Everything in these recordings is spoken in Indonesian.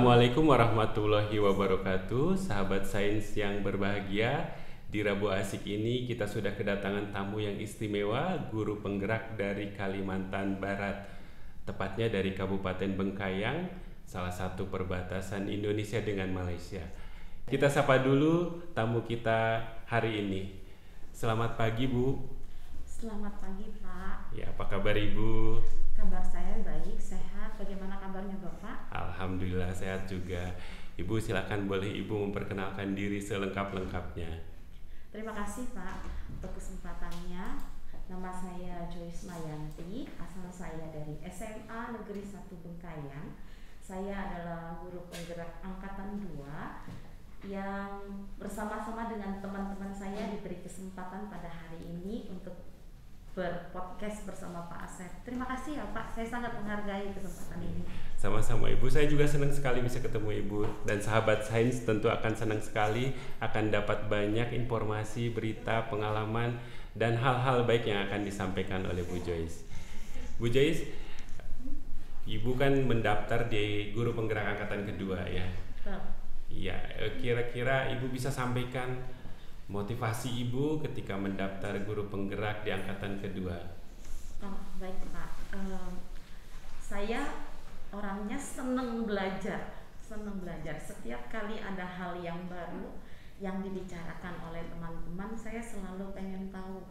Assalamualaikum warahmatullahi wabarakatuh, sahabat sains yang berbahagia. Di Rabu Asik ini kita sudah kedatangan tamu yang istimewa, guru penggerak dari Kalimantan Barat, tepatnya dari Kabupaten Bengkayang, salah satu perbatasan Indonesia dengan Malaysia. Kita sapa dulu tamu kita hari ini. Selamat pagi, Bu. Selamat pagi, Pak. Ya, apa kabar Ibu? Kabar saya baik, sehat. Bagaimana kabarnya Bapak? Alhamdulillah sehat juga. Ibu silakan, boleh Ibu memperkenalkan diri selengkap-lengkapnya. Terima kasih, Pak, untuk kesempatannya. Nama saya Joyce Mayanti, asal saya dari SMA Negeri 1 Bengkayang. Saya adalah guru penggerak angkatan 2 yang bersama-sama dengan teman-teman saya diberi kesempatan pada hari ini untuk berpodcast bersama Pak Asep. Terima kasih ya Pak, saya sangat menghargai kesempatan ini. Sama-sama Ibu, saya juga senang sekali bisa ketemu Ibu. Dan sahabat sains tentu akan senang sekali akan dapat banyak informasi, berita, pengalaman, dan hal-hal baik yang akan disampaikan oleh Bu Joyce. Bu Joyce, Ibu kan mendaftar di guru penggerak angkatan kedua ya? Iya, kira-kira Ibu bisa sampaikan motivasi Ibu ketika mendaftar guru penggerak di angkatan kedua? Baik Pak, saya orangnya senang belajar. Setiap kali ada hal yang baru yang dibicarakan oleh teman-teman, saya selalu pengen tahu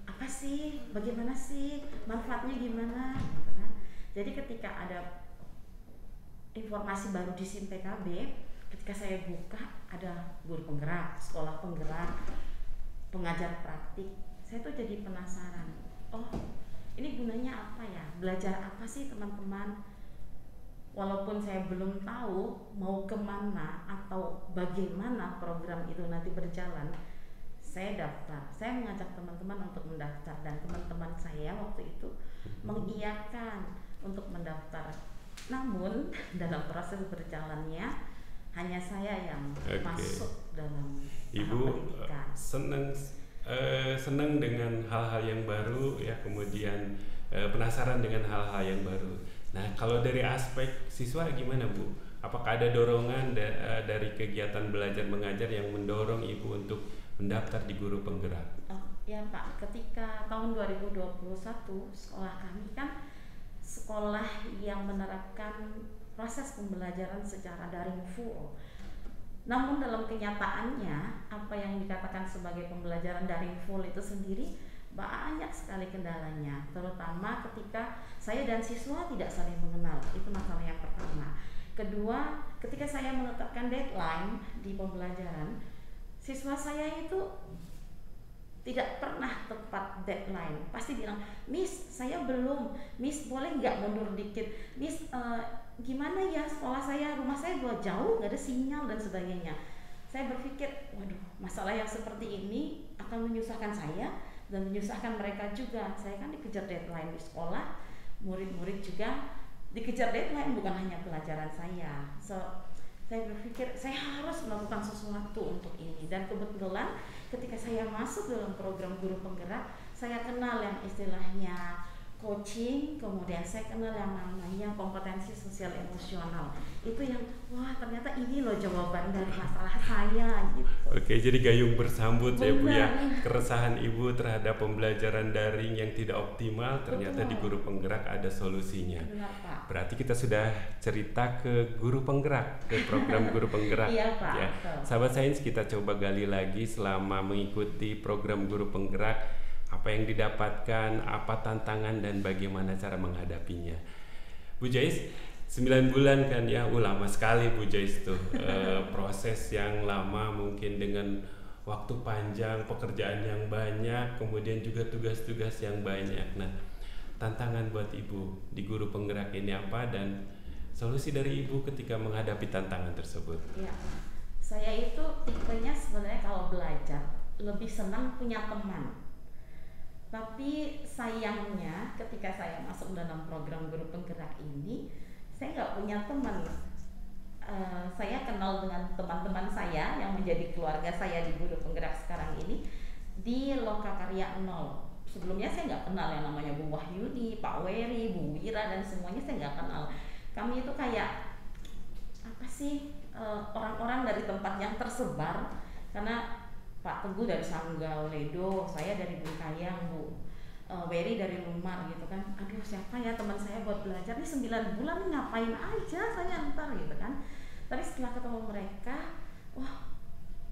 apa sih, bagaimana sih, manfaatnya gimana, gitu kan. Jadi ketika ada informasi baru di SIM PKB, ketika saya buka ada guru penggerak, sekolah penggerak, pengajar praktik, saya tuh jadi penasaran. Oh, ini gunanya apa ya? Belajar apa sih teman-teman? Walaupun saya belum tahu mau kemana atau bagaimana program itu nanti berjalan, saya daftar. Saya mengajak teman-teman untuk mendaftar dan teman-teman saya waktu itu mengiyakan untuk mendaftar. Namun dalam proses berjalannya hanya saya yang masuk dalam Ibu pendidikan. senang dengan hal-hal yang baru ya, kemudian penasaran dengan hal-hal yang baru. Nah, kalau dari aspek siswa gimana Bu? Apakah ada dorongan dari kegiatan belajar mengajar yang mendorong Ibu untuk mendaftar di guru penggerak? Ya Pak, ketika tahun 2021 sekolah kami kan sekolah yang menerapkan proses pembelajaran secara daring full. Namun dalam kenyataannya, apa yang dikatakan sebagai pembelajaran daring full itu sendiri banyak sekali kendalanya, terutama ketika saya dan siswa tidak saling mengenal. Itu masalah yang pertama. Kedua, ketika saya menetapkan deadline di pembelajaran, siswa saya itu tidak pernah tepat deadline. Pasti bilang, Miss, saya belum. Miss, boleh nggak mundur dikit? Miss, gimana ya, sekolah saya, rumah saya jauh, nggak ada sinyal dan sebagainya. Saya berpikir, waduh, masalah yang seperti ini akan menyusahkan saya dan menyusahkan mereka juga. Saya kan dikejar deadline di sekolah, murid-murid juga dikejar deadline, bukan hanya pelajaran saya. Saya berpikir saya harus melakukan sesuatu untuk ini, dan kebetulan ketika saya masuk dalam program guru penggerak, saya kenal yang istilahnya coaching, kemudian saya kenal yang namanya kompetensi sosial emosional. Itu yang wah, ternyata ini loh jawaban dari masalah saya gitu. Oke, jadi gayung bersambut ya Bu ya. Keresahan Ibu terhadap pembelajaran daring yang tidak optimal, ternyata di guru penggerak ada solusinya. Benar, Pak. Berarti kita sudah cerita ke guru penggerak, ke program guru penggerak. Iya Pak. Ya. Sahabat sains, kita coba gali lagi selama mengikuti program guru penggerak, apa yang didapatkan, apa tantangan, dan bagaimana cara menghadapinya. Bu Joyce, 9 bulan kan ya, lama sekali Bu Joyce tuh. Proses yang lama, mungkin dengan waktu panjang, pekerjaan yang banyak, kemudian juga tugas-tugas yang banyak. Nah, tantangan buat Ibu di guru penggerak ini apa, dan solusi dari Ibu ketika menghadapi tantangan tersebut? Ya, saya itu tipenya sebenarnya kalau belajar lebih senang punya teman. Tapi sayangnya ketika saya masuk dalam program guru penggerak ini, saya nggak punya teman. Saya kenal dengan teman-teman saya yang menjadi keluarga saya di guru penggerak sekarang ini di Lokakarya 0. Sebelumnya saya nggak kenal yang namanya Bu Wahyuni, Pak Wery, Bu Wira, dan semuanya saya nggak kenal. Kami itu kayak apa sih orang-orang dari tempat yang tersebar, karena Pak Teguh dari Sanggau Ledo, saya dari Bungkayang, Bu Wery dari Lumar gitu kan. Aduh, siapa ya teman saya buat belajar nih 9 bulan nih, ngapain aja saya ntar gitu kan. Tapi setelah ketemu mereka, wah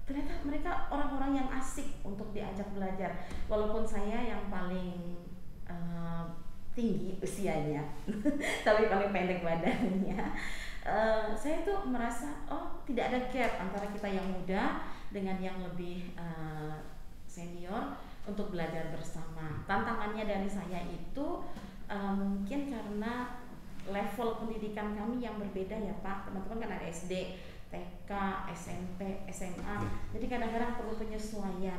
ternyata mereka orang-orang yang asik untuk diajak belajar. Walaupun saya yang paling tinggi usianya tapi paling pendek badannya, saya tuh merasa tidak ada gap antara kita yang muda dengan yang lebih senior untuk belajar bersama. Tantangannya dari saya itu mungkin karena level pendidikan kami yang berbeda ya Pak. Teman-teman kan ada SD, TK, SMP, SMA. Jadi kadang-kadang perlu penyesuaian.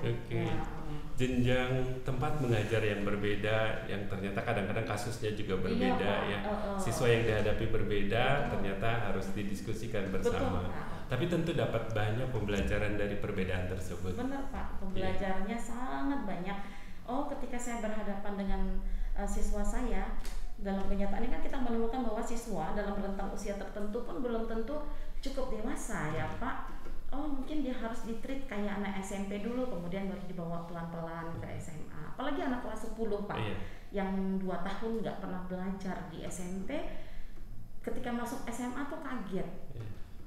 Jenjang tempat mengajar yang berbeda, yang ternyata kadang-kadang kasusnya juga berbeda ya. Siswa yang dihadapi berbeda, ternyata harus didiskusikan bersama. Betul, tapi tentu dapat banyak pembelajaran dari perbedaan tersebut. Benar Pak, pembelajarannya sangat banyak. Ketika saya berhadapan dengan siswa saya, dalam kenyataannya kan kita menemukan bahwa siswa dalam rentang usia tertentu pun belum tentu cukup dewasa ya Pak. Mungkin dia harus ditreat kayak anak SMP dulu, kemudian baru dibawa pelan-pelan ke SMA. Apalagi anak kelas 10 Pak, yang 2 tahun nggak pernah belajar di SMP, ketika masuk SMA tuh kaget.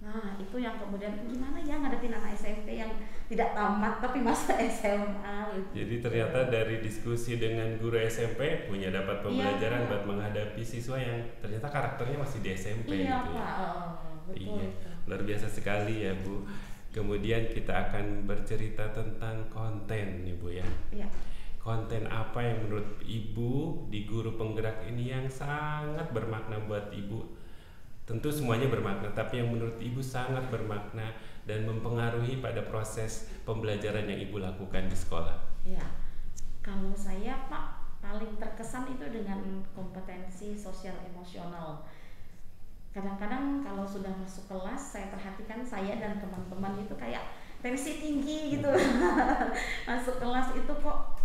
Nah itu yang kemudian gimana ya ngadepin anak SMP yang tidak tamat tapi masuk SMA gitu. Jadi ternyata dari diskusi dengan guru SMP punya dapat pembelajaran buat menghadapi siswa yang ternyata karakternya masih di SMP. Iya gitu Pak, betul. Luar biasa sekali ya Bu. Kemudian kita akan bercerita tentang konten nih Bu ya. Iya. Konten apa yang menurut Ibu di Guru Penggerak ini yang sangat bermakna buat Ibu? Tentu semuanya bermakna, tapi yang menurut Ibu sangat bermakna dan mempengaruhi pada proses pembelajaran yang Ibu lakukan di sekolah. Iya, kalau saya Pak paling terkesan itu dengan kompetensi sosial emosional. Kadang-kadang kalau sudah masuk kelas, saya perhatikan saya dan teman-teman itu kayak tensi tinggi gitu. Masuk kelas itu kok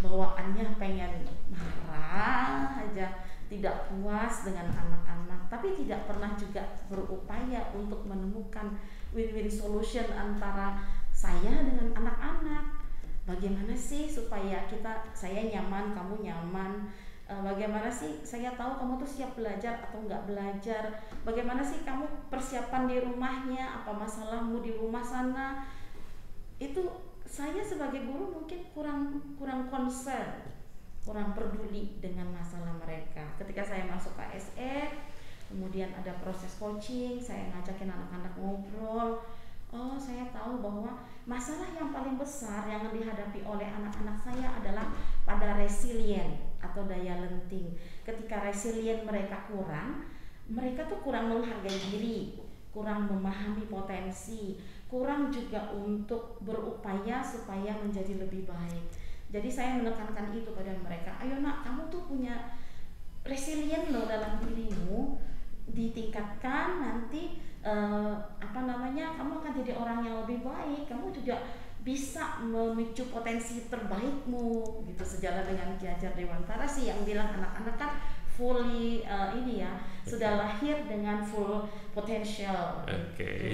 bawaannya pengen marah aja, tidak puas dengan anak-anak, tapi tidak pernah juga berupaya untuk menemukan win-win solution antara saya dengan anak-anak. Bagaimana sih supaya saya nyaman, kamu nyaman? Bagaimana sih saya tahu kamu tuh siap belajar atau nggak belajar? Bagaimana sih kamu persiapan di rumahnya? Apa masalahmu di rumah sana? Itu saya sebagai guru mungkin kurang concern, kurang peduli dengan masalah mereka. Ketika saya masuk KSE, kemudian ada proses coaching, saya ngajakin anak-anak ngobrol. Saya tahu bahwa masalah yang paling besar yang dihadapi oleh anak-anak saya adalah pada resilient atau daya lenting. Ketika resilient mereka kurang, mereka tuh kurang menghargai diri, kurang memahami potensi, kurang juga untuk berupaya supaya menjadi lebih baik. Jadi saya menekankan itu pada mereka. Ayo nak, kamu tuh punya resilient loh dalam dirimu, ditingkatkan nanti kamu akan jadi orang yang lebih baik. Kamu juga bisa memicu potensi terbaikmu gitu. Sejalan dengan Ki Hajar Dewantara sih yang bilang anak-anak kan fully sudah lahir dengan full potential.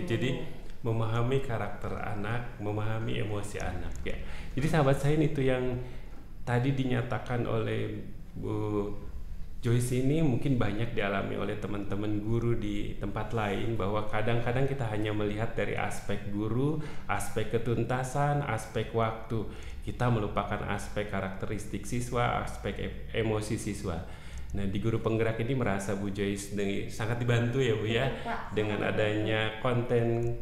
Jadi memahami karakter anak, memahami emosi anak ya. Jadi sahabat saya itu yang tadi dinyatakan oleh Bu Joyce ini mungkin banyak dialami oleh teman-teman guru di tempat lain, bahwa kadang-kadang kita hanya melihat dari aspek guru, aspek ketuntasan, aspek waktu. Kita melupakan aspek karakteristik siswa, aspek emosi siswa. Nah, di Guru Penggerak ini merasa Bu Joyce sangat dibantu ya Bu ya, dengan adanya konten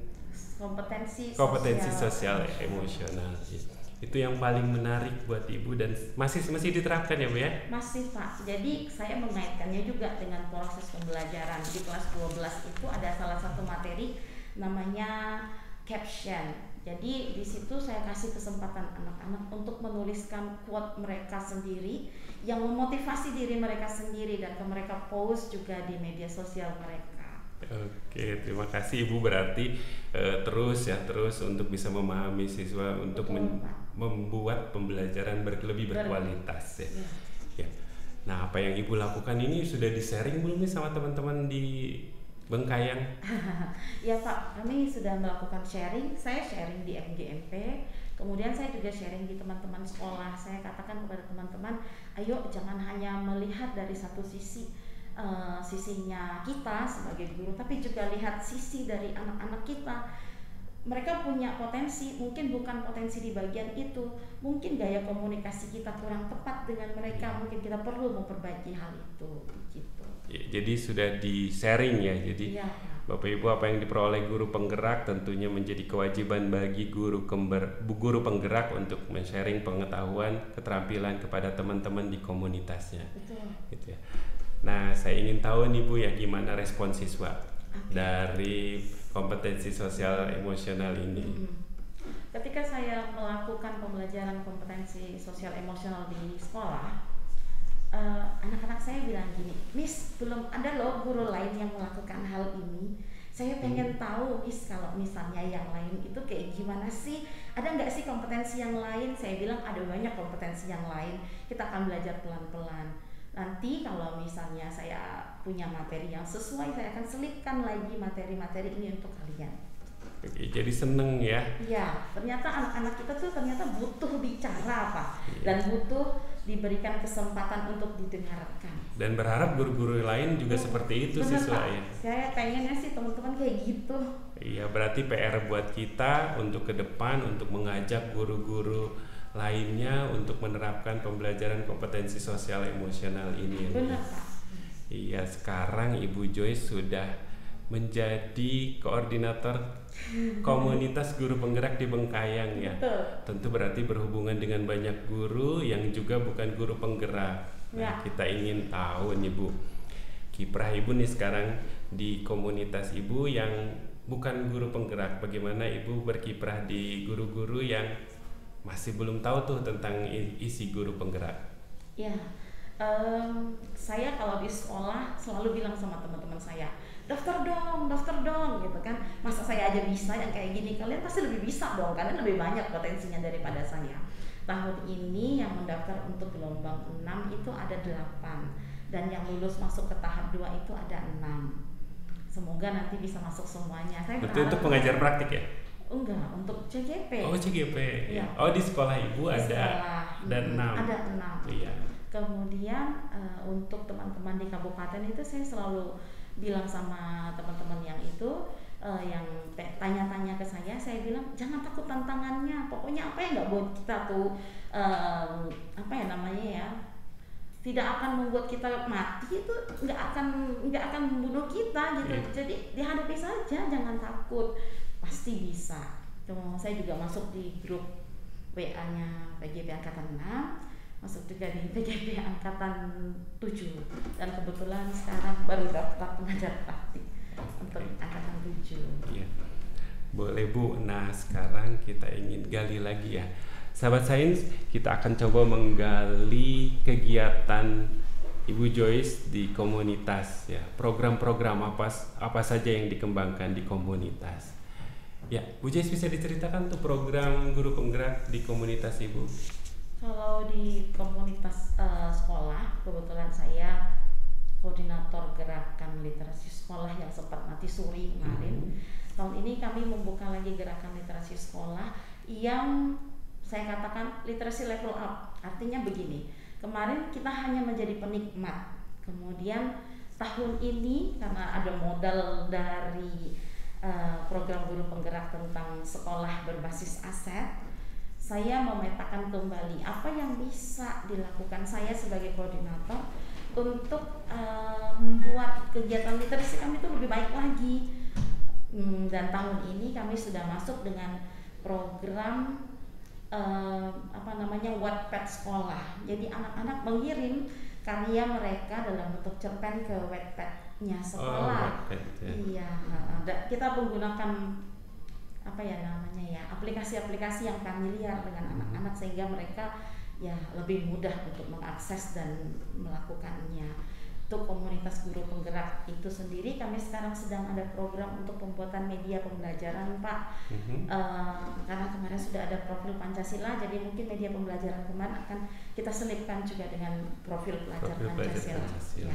kompetensi sosial emosional. Itu yang paling menarik buat Ibu dan masih diterapkan ya Bu ya? Masih Pak. Jadi saya mengaitkannya juga dengan proses pembelajaran. Di kelas 12 itu ada salah satu materi namanya caption. Jadi di situ saya kasih kesempatan anak-anak untuk menuliskan quote mereka sendiri yang memotivasi diri mereka sendiri dan mereka post juga di media sosial mereka. Oke, terima kasih Ibu, berarti terus untuk bisa memahami siswa untuk membuat pembelajaran lebih berkualitas ya. Ya. Nah, apa yang Ibu lakukan ini sudah di-sharing belum nih sama teman-teman di Bengkayang? Ya Pak, kami sudah melakukan sharing. Saya sharing di MGMP, kemudian saya juga sharing di teman-teman sekolah. Saya katakan kepada teman-teman, ayo jangan hanya melihat dari satu sisi, sisinya kita sebagai guru, tapi juga lihat sisi dari anak-anak kita. Mereka punya potensi, mungkin bukan potensi di bagian itu, mungkin gaya komunikasi kita kurang tepat dengan mereka, mungkin kita perlu memperbaiki hal itu gitu. Ya, jadi sudah di sharing ya, jadi Ya. Bapak Ibu, apa yang diperoleh guru penggerak tentunya menjadi kewajiban bagi guru penggerak untuk men-sharing pengetahuan, keterampilan kepada teman-teman di komunitasnya. Betul. Gitu ya. Nah, saya ingin tahu nih Bu ya, gimana respon siswa dari kompetensi sosial emosional ini. Ketika saya melakukan pembelajaran kompetensi sosial emosional di sekolah, anak-anak saya bilang gini, Miss, belum ada loh guru lain yang melakukan hal ini. Saya pengen tahu, Miss, kalau misalnya yang lain itu kayak gimana sih? Ada nggak sih kompetensi yang lain? Saya bilang ada banyak kompetensi yang lain. Kita akan belajar pelan-pelan. Nanti kalau misalnya saya punya materi yang sesuai, saya akan selipkan lagi materi-materi ini untuk kalian. Oke, jadi seneng ya. Iya, ternyata anak-anak kita tuh ternyata butuh bicara Pak, dan butuh diberikan kesempatan untuk didengarkan. Dan berharap guru-guru lain juga seperti itu siswa ya. Saya pengennya sih teman-teman kayak gitu. Iya, berarti PR buat kita untuk ke depan, untuk mengajak guru-guru lainnya untuk menerapkan pembelajaran kompetensi sosial emosional ini. Benar Pak. Iya, sekarang Ibu Joyce sudah menjadi koordinator komunitas guru penggerak di Bengkayang ya. Betul. Tentu berarti berhubungan dengan banyak guru yang juga bukan guru penggerak. Nah, kita ingin tahu nih Bu, kiprah Ibu nih sekarang di komunitas Ibu yang bukan guru penggerak, bagaimana Ibu berkiprah di guru-guru yang masih belum tahu tuh tentang isi guru penggerak. Ya, saya kalau di sekolah selalu bilang sama teman-teman saya, daftar dong gitu kan. Masa saya aja bisa yang kayak gini, kalian pasti lebih bisa dong, kalian lebih banyak potensinya daripada saya. Tahun ini yang mendaftar untuk gelombang 6 itu ada 8, dan yang lulus masuk ke tahap 2 itu ada 6. Semoga nanti bisa masuk semuanya. Saya Betul, itu pengajar praktik ya? Enggak, untuk CGP. Oh, CGP. Ya. Oh, di sekolah Ibu Di ada sekolah, dan 6. Ada 6. Iya. Kemudian untuk teman-teman di kabupaten itu saya selalu bilang sama teman-teman yang itu yang tanya-tanya ke saya bilang jangan takut tantangannya. Pokoknya apa yang nggak buat kita tuh apa ya namanya ya, tidak akan membuat kita mati, itu nggak akan membunuh kita gitu. Jadi dihadapi saja, jangan takut. Pasti bisa. Saya juga masuk di grup WA-nya PGP Angkatan 6, masuk juga di PGP Angkatan 7, dan kebetulan sekarang baru daftar pengajar praktik untuk Angkatan 7. Iya. Boleh Bu. Nah, sekarang kita ingin gali lagi ya. Sahabat Sains, kita akan coba menggali kegiatan Ibu Joyce di komunitas ya. Program-program apa saja yang dikembangkan di komunitas. Ya, Bu Joyce bisa diceritakan tuh program guru penggerak di komunitas Ibu? Kalau di komunitas sekolah, kebetulan saya koordinator gerakan literasi sekolah yang sempat mati suri kemarin. Tahun ini kami membuka lagi gerakan literasi sekolah yang saya katakan literasi level up. Artinya begini, kemarin kita hanya menjadi penikmat. Kemudian tahun ini karena ada modal dari program guru penggerak tentang sekolah berbasis aset, saya memetakan kembali apa yang bisa dilakukan saya sebagai koordinator untuk membuat kegiatan literasi kami itu lebih baik lagi. Dan tahun ini kami sudah masuk dengan program Wattpad sekolah. Jadi anak-anak mengirim karya mereka dalam bentuk cerpen ke Wattpad-nya sekolah. Iya, kita menggunakan aplikasi-aplikasi yang familiar dengan anak-anak sehingga mereka ya lebih mudah untuk mengakses dan melakukannya. Untuk komunitas guru penggerak itu sendiri, kami sekarang sedang ada program untuk pembuatan media pembelajaran, Pak. Karena kemarin sudah ada profil Pancasila, jadi mungkin media pembelajaran kemarin akan kita selipkan juga dengan profil pelajar Pancasila. Ya,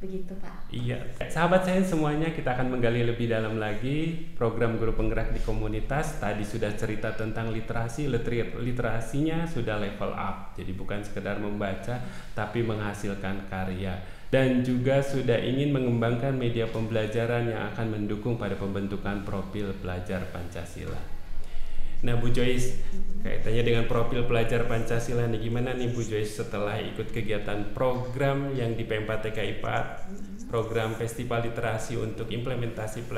begitu, Pak. Iya, sahabat saya semuanya, kita akan menggali lebih dalam lagi program guru penggerak di komunitas. Tadi sudah cerita tentang literasi, literasinya sudah level up, jadi bukan sekedar membaca tapi menghasilkan karya. Dan juga sudah ingin mengembangkan media pembelajaran yang akan mendukung pada pembentukan profil pelajar Pancasila. Nah, Bu Joyce, kaitannya dengan profil pelajar Pancasila nih, gimana nih Bu Joyce setelah ikut kegiatan program yang di PMK IPA, program Festival Literasi untuk implementasi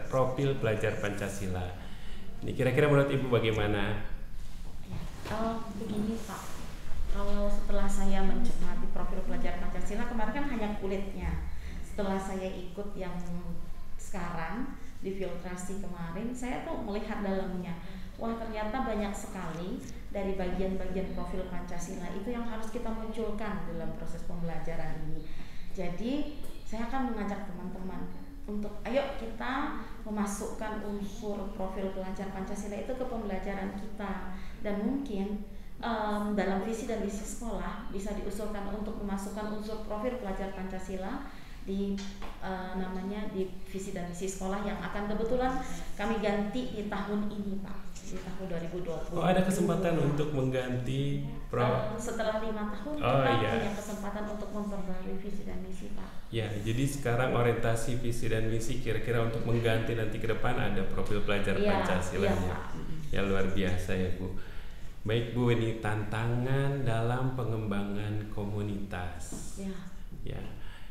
profil pelajar Pancasila. Ini kira-kira menurut Ibu bagaimana? Begini, Pak. Kalau setelah saya mencermati profil pelajar Pancasila, kemarin kan hanya kulitnya. Setelah saya ikut yang sekarang difiltrasi kemarin, saya tuh melihat dalamnya. Wah, ternyata banyak sekali dari bagian-bagian profil Pancasila itu yang harus kita munculkan dalam proses pembelajaran ini. Jadi saya akan mengajak teman-teman untuk ayo kita memasukkan unsur profil pelajar Pancasila itu ke pembelajaran kita, dan mungkin dalam visi dan misi sekolah bisa diusulkan untuk memasukkan unsur profil pelajar Pancasila di namanya di visi dan misi sekolah yang akan kebetulan kami ganti di tahun ini, Pak, di tahun 2020. Oh, ada kesempatan untuk mengganti setelah 5 tahun kita punya kesempatan untuk memperbarui visi dan misi, Pak. Ya, jadi sekarang orientasi visi dan misi kira-kira untuk mengganti nanti ke depan ada profil pelajar Pancasila-nya. Ya, luar biasa ya, Bu. Baik, Bu, ini tantangan dalam pengembangan komunitas. Ya,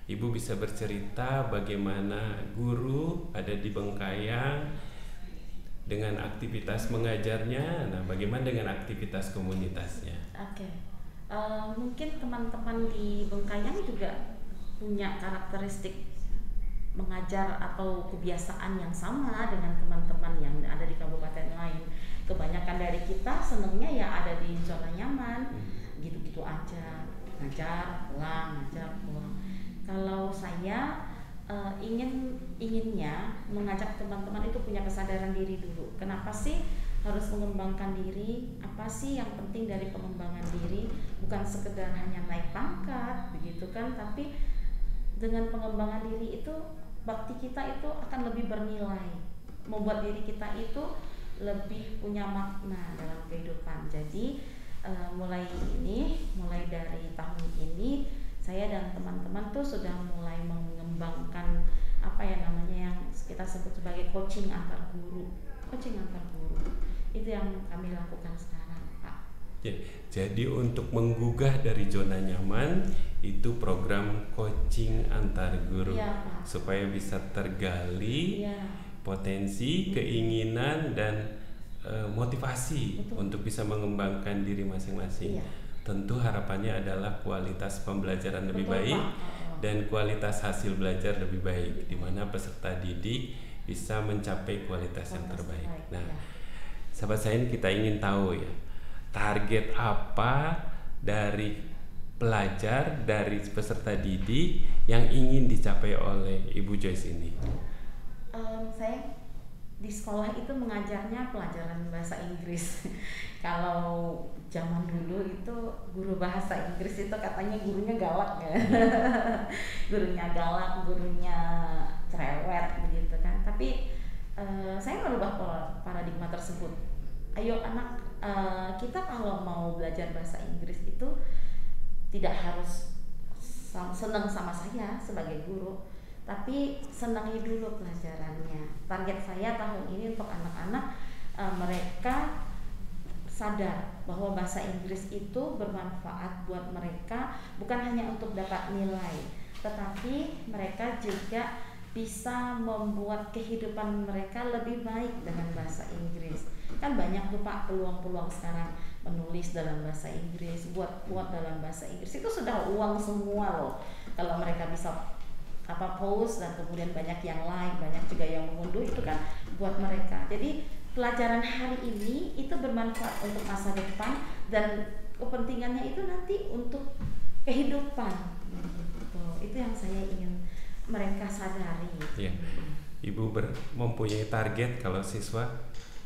Ibu bisa bercerita bagaimana guru ada di Bengkayang dengan aktivitas mengajarnya. Nah, bagaimana dengan aktivitas komunitasnya? Mungkin teman-teman di Bengkayang juga punya karakteristik mengajar atau kebiasaan yang sama dengan teman-teman yang ada di kabupaten lain. Kebanyakan dari kita senengnya ya ada di zona nyaman, gitu-gitu aja, ngajar pulang. Kalau saya inginnya mengajak teman-teman itu punya kesadaran diri dulu. Kenapa sih harus mengembangkan diri? Apa sih yang penting dari pengembangan diri? Bukan sekedar hanya naik pangkat, begitu kan? Tapi dengan pengembangan diri itu, bakti kita itu akan lebih bernilai, membuat diri kita itu lebih punya makna dalam kehidupan. Jadi mulai dari tahun ini saya dan teman-teman tuh sudah mulai mengembangkan yang kita sebut sebagai coaching antar guru. Itu yang kami lakukan sekarang, Pak. Ya, jadi untuk menggugah dari zona nyaman itu program coaching antar guru, supaya bisa tergali potensi, keinginan, dan motivasi untuk bisa mengembangkan diri masing-masing. Tentu harapannya adalah kualitas pembelajaran lebih baik dan kualitas hasil belajar lebih baik, di mana peserta didik bisa mencapai kualitas yang terbaik. Nah, sahabat saya, kita ingin tahu ya, target apa dari pelajar, dari peserta didik yang ingin dicapai oleh Ibu Joyce ini? Saya di sekolah itu mengajarnya pelajaran bahasa Inggris. Kalau zaman dulu itu guru bahasa Inggris itu katanya gurunya galak ya. gurunya cerewet begitu kan. Tapi saya merubah paradigma tersebut. Ayo anak, kita kalau mau belajar bahasa Inggris itu tidak harus senang sama saya sebagai guru, tapi senangi dulu pelajarannya. Target saya tahun ini untuk anak-anak, mereka sadar bahwa bahasa Inggris itu bermanfaat buat mereka, bukan hanya untuk dapat nilai, tetapi mereka juga bisa membuat kehidupan mereka lebih baik dengan bahasa Inggris. Kan banyak tuh Pak peluang-peluang sekarang, menulis dalam bahasa Inggris, buat dalam bahasa Inggris, itu sudah uang semua loh. Kalau mereka bisa post dan kemudian banyak yang like, banyak juga yang mengunduh, itu kan buat mereka. Jadi pelajaran hari ini itu bermanfaat untuk masa depan, dan kepentingannya itu nanti untuk kehidupan. Itu yang saya ingin mereka sadari. Ya. Ibu mempunyai target kalau siswa,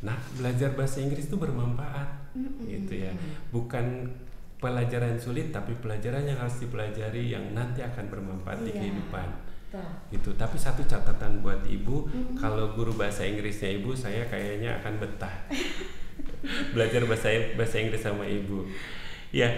nah belajar bahasa Inggris itu bermanfaat, gitu ya. Bukan pelajaran sulit, tapi pelajaran yang harus dipelajari yang nanti akan bermanfaat di kehidupan. Gitu. Tapi satu catatan buat ibu, kalau guru bahasa Inggrisnya ibu, saya kayaknya akan betah belajar bahasa Inggris sama ibu. Ya,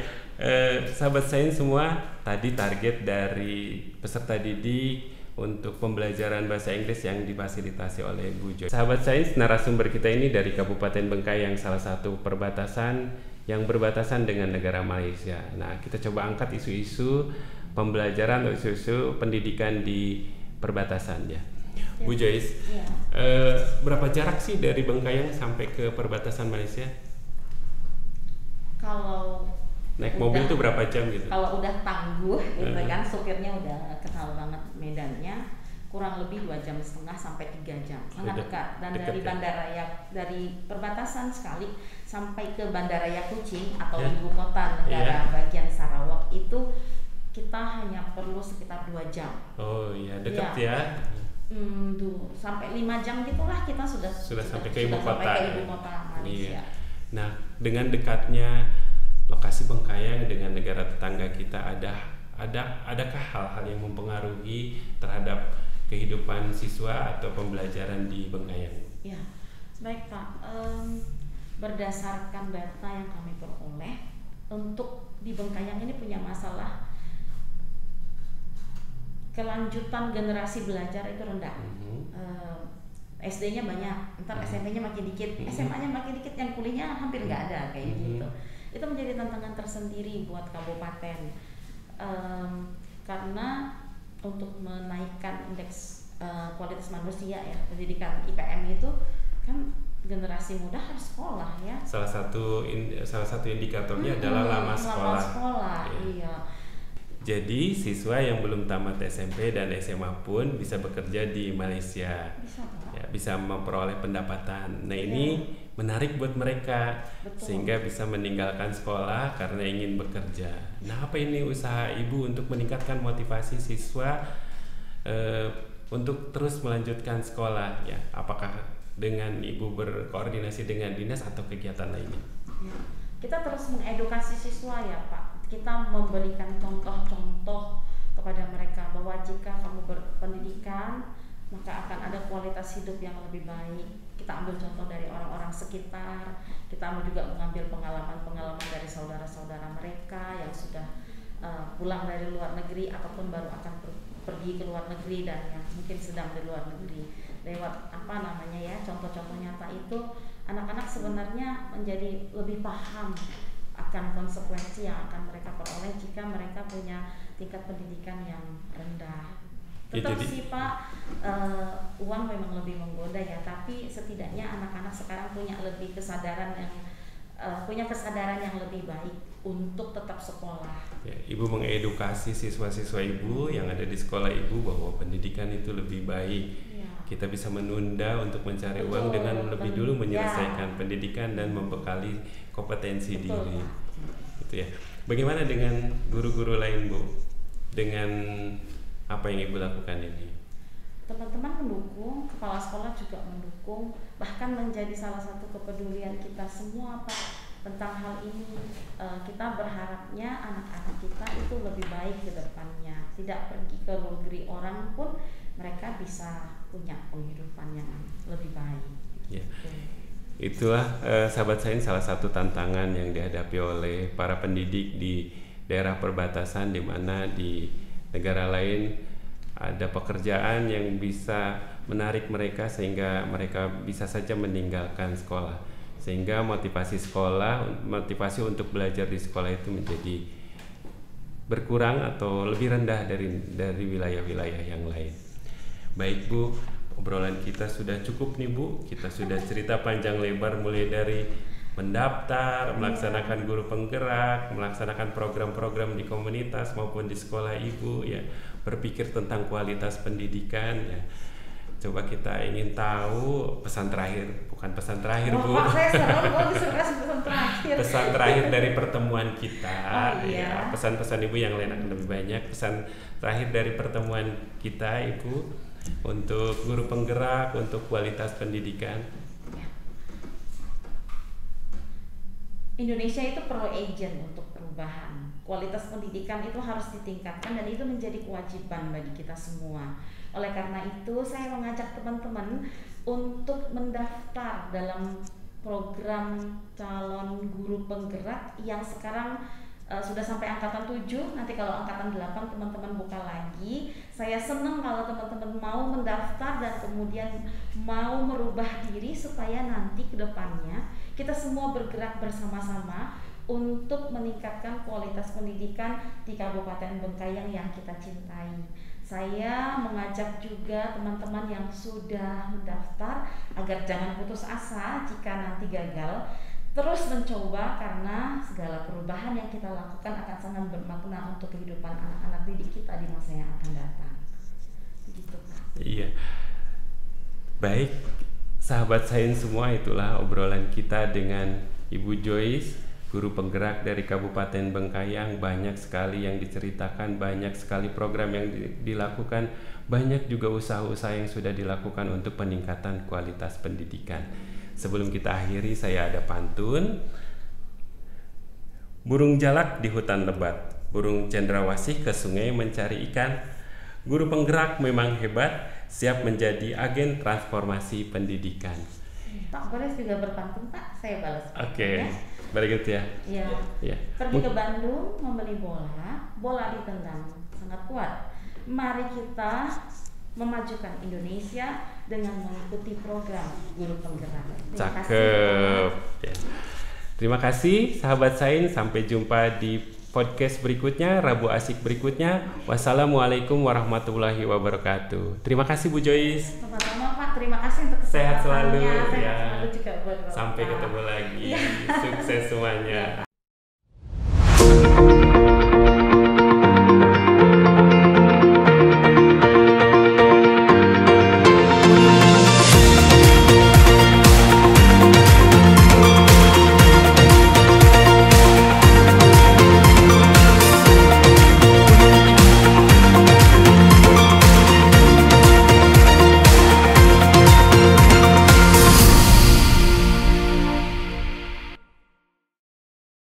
sahabat sains semua, tadi target dari peserta didik untuk pembelajaran bahasa Inggris yang difasilitasi oleh Bu Joy. Sahabat sains, narasumber kita ini dari Kabupaten Bengkai yang salah satu perbatasan yang berbatasan dengan negara Malaysia. Nah, kita coba angkat isu-isu pembelajaran atau isu-isu pendidikan di perbatasan ya. Bu Joyce, berapa jarak sih dari Bengkayang sampai ke perbatasan Malaysia? Kalau naik mobil tuh berapa jam gitu? Kalau udah tangguh gitu kan, supirnya udah kenal banget medannya, kurang lebih 2,5 jam sampai 3 jam, sangat dekat. Dan dari bandara dari perbatasan sekali sampai ke Bandaraya Kuching atau ibu kota negara bagian Sarawak itu kita hanya perlu sekitar 2 jam. Oh iya, dekat ya. Sampai 5 jam gitulah kita sudah sampai ke ibu kota. Sampai ke ibu kota Malaysia. Iya. Nah, dengan dekatnya lokasi Bengkayang dengan negara tetangga kita, adakah hal-hal yang mempengaruhi terhadap kehidupan siswa atau pembelajaran di Bengkayang? Ya, baik Pak. Berdasarkan data yang kami peroleh, untuk di Bengkayang ini punya masalah kelanjutan generasi belajar itu rendah. SD-nya banyak, ntar SMP-nya makin dikit, SMA-nya makin dikit, yang kuliahnya hampir nggak ada kayak gitu. Itu menjadi tantangan tersendiri buat kabupaten, karena untuk menaikkan indeks kualitas manusia ya, pendidikan IPM itu kan generasi muda harus sekolah ya. Salah satu indikatornya adalah lama sekolah. Iya. Jadi siswa yang belum tamat SMP dan SMA pun bisa bekerja di Malaysia, bisa memperoleh pendapatan. Nah ini menarik buat mereka. Betul. Sehingga bisa meninggalkan sekolah karena ingin bekerja. Nah apa ini usaha ibu untuk meningkatkan motivasi siswa untuk terus melanjutkan sekolah ya? Apakah dengan ibu berkoordinasi dengan dinas atau kegiatan lainnya? Ya, kita terus mengedukasi siswa ya Pak. Kita memberikan contoh-contoh kepada mereka bahwa jika kamu berpendidikan maka akan ada kualitas hidup yang lebih baik. Kita ambil contoh dari orang-orang sekitar, kita juga mengambil pengalaman-pengalaman dari saudara-saudara mereka yang sudah pulang dari luar negeri ataupun baru akan pergi ke luar negeri dan yang mungkin sedang di luar negeri. Lewat contoh-contoh nyata itu anak-anak sebenarnya menjadi lebih paham akan konsekuensi yang akan mereka peroleh jika mereka punya tingkat pendidikan yang rendah. Tetap sih Pak, uang memang lebih menggoda ya, tapi setidaknya anak-anak sekarang punya kesadaran yang lebih baik untuk tetap sekolah. Ya, ibu mengedukasi siswa-siswa ibu yang ada di sekolah ibu bahwa pendidikan itu lebih baik. Ya. Kita bisa menunda untuk mencari uang dengan lebih dulu menyelesaikan pendidikan dan membekali kompetensi diri. Gitu ya. Bagaimana dengan guru-guru lain Bu? Dengan apa yang ibu lakukan ini? Teman-teman mendukung, kepala sekolah juga mendukung, bahkan menjadi salah satu kepedulian kita semua Pak tentang hal ini. Kita berharapnya anak-anak kita itu lebih baik ke depannya, tidak pergi ke negeri orang pun mereka bisa punya penghidupan yang lebih baik. Ya. Itulah sahabat sains salah satu tantangan yang dihadapi oleh para pendidik di daerah perbatasan, di mana di negara lain ada pekerjaan yang bisa menarik mereka sehingga mereka bisa saja meninggalkan sekolah, sehingga motivasi untuk belajar di sekolah itu menjadi berkurang atau lebih rendah dari wilayah-wilayah yang lain. Baik Bu, obrolan kita sudah cukup nih Bu. Kita sudah cerita panjang lebar mulai dari mendaftar, melaksanakan guru penggerak, melaksanakan program-program di komunitas maupun di sekolah ibu ya, berpikir tentang kualitas pendidikan ya. coba kita ingin tahu pesan terakhir, bukan pesan terakhir Bu. Pak, saya serem kalau disuruh kasih pesan terakhir. Pesan terakhir dari pertemuan kita. Oh, iya. Ya, pesan-pesan Ibu yang lain akan lebih banyak. Pesan terakhir dari pertemuan kita Ibu untuk guru penggerak, untuk kualitas pendidikan. Indonesia itu perlu agent untuk perubahan. Kualitas pendidikan itu harus ditingkatkan dan itu menjadi kewajiban bagi kita semua. Oleh karena itu, saya mengajak teman-teman untuk mendaftar dalam program calon guru penggerak yang sekarang sudah sampai angkatan 7, nanti kalau angkatan 8 teman-teman buka lagi. Saya senang kalau teman-teman mau mendaftar dan kemudian mau merubah diri supaya nanti ke depannya kita semua bergerak bersama-sama untuk meningkatkan kualitas pendidikan di Kabupaten Bengkayang yang kita cintai. Saya mengajak juga teman-teman yang sudah mendaftar agar jangan putus asa jika nanti gagal. Terus mencoba karena segala perubahan yang kita lakukan akan sangat bermakna untuk kehidupan anak-anak didik kita di masa yang akan datang. Begitu Pak. Iya. Baik, sahabat sains semua, itulah obrolan kita dengan Ibu Joyce, guru penggerak dari Kabupaten Bengkayang. Banyak sekali yang diceritakan, banyak sekali program yang dilakukan, banyak juga usaha-usaha yang sudah dilakukan untuk peningkatan kualitas pendidikan. Sebelum kita akhiri, saya ada pantun. Burung jalak di hutan lebat, burung cendrawasih ke sungai mencari ikan. Guru penggerak memang hebat, siap menjadi agen transformasi pendidikan. Pak, boleh juga berpantun Pak? Saya balas. Oke, baik gitu ya. Iya. Ya. Pergi ke Bandung membeli bola, bola ditendang sangat kuat. Mari kita memajukan Indonesia dengan mengikuti program guru penggerak. Cakep. Ya. Terima kasih sahabat sains, sampai jumpa di podcast berikutnya, Rabu Asik berikutnya. Wassalamualaikum warahmatullahi wabarakatuh. Terima kasih Bu Joyce. Sama-sama Pak, terima kasih untuk Sehat selalu kesempatannya. ya. Sehat selalu juga buat Bapak. Sampai ketemu lagi. Sukses semuanya.